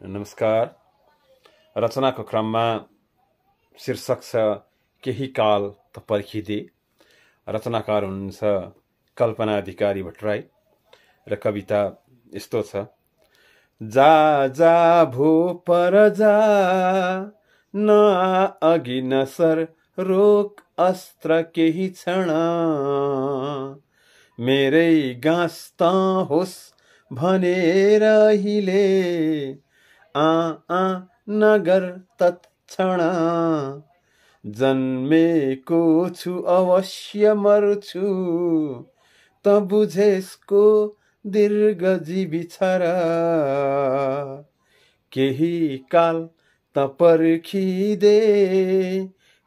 नमस्कार। रचनाको क्रममा शीर्षक छ केही काल त पर्खिदे। रचनाकार हुनुहुन्छ कल्पना अधिकारी भट्टराई र कविता यस्तो छ। जा जा भो पर जा, न अघि नसर, रोक अस्त्र केही क्षण, मेरै गाँस त होस् भनेर अहिले नगर तत्क्षण, जन्मेको छु अवश्य मर्छु, त बुझेस्को दीर्घजीवी छ र, केही काल त पर्खिदे,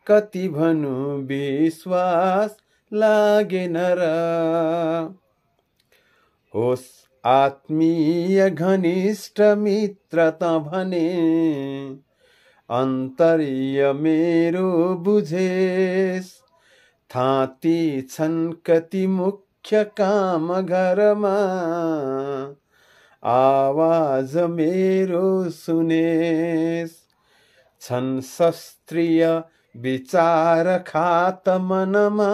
कति भनु विश्वास लागेन र, होस् आत्मीय घनिष्ठ मित्र त भने, अन्तर्य मेरो बुझेस, थाती छन् कति मुख्य काम घरमा, आवाज मेरो सुनेस, छन् शास्त्रीय विचार खात मनमा,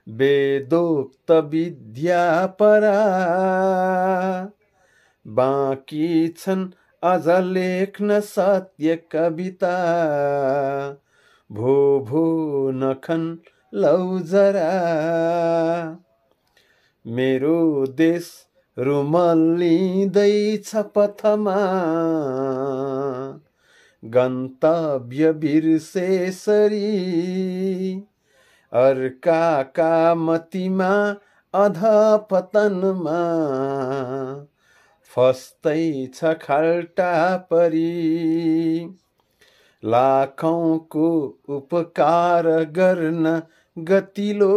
वेदोक्त विद्या परा, बाँकी छन् अझ लेख्न सत्य कविता, भो भो नखन लौ जरा, मेरो देश रुमल्लिँदैछ पथमा, गन्तव्य बिर्सेसरी, अर्काका मतिमा अधपतनमा, फस्दैछ खाल्टा परी, लाखौंको उपकार गर्न गतिलो,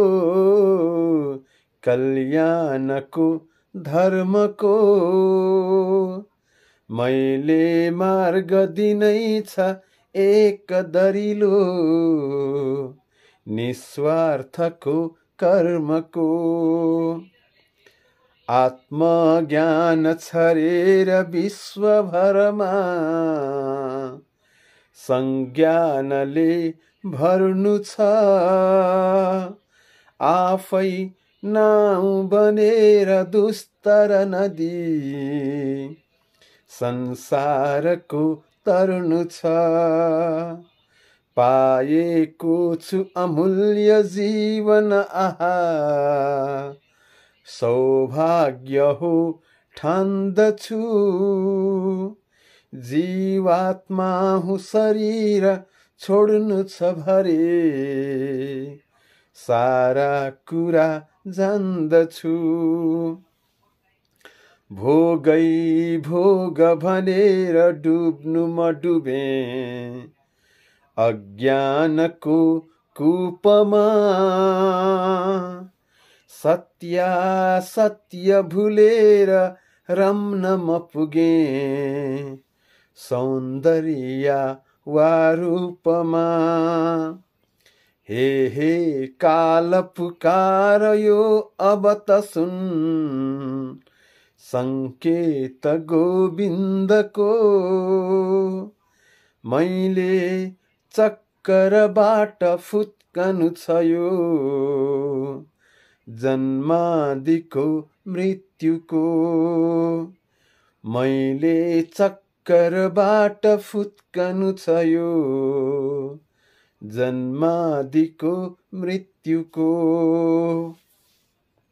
कल्याणको धर्मको, मैले मार्ग दिनै छ एक दरिलो, निस्वार्थको कर्मको, आत्मज्ञान छरेर विश्वभरमा, संज्ञानले भर्नु छ, आफै नाउ बनेर दुस्तर नदी, संसारको तर्नु छ, पाएको छु अमूल्य जीवन आहा, सौभाग्य हो ठान्दछु, जीवात्मा हुँ शरीर छोड्नु छ भरे, सारा कुरा जान्दछु, भोगै भोग भनेर डुब्नु म डुबे, अज्ञानको कूपमा, सत्य भुलेर रम्न म पुगे, सौन्दर्य वा रूपमा, हे काल पुकार यो अब त सुन, संकेत गोविन्दको, मैले चक्करबाट फुत्कनु छ यो, जन्मादिको मृत्युको, मैले चक्करबाट फुत्कनु छ यो, जन्मादिको मृत्युको।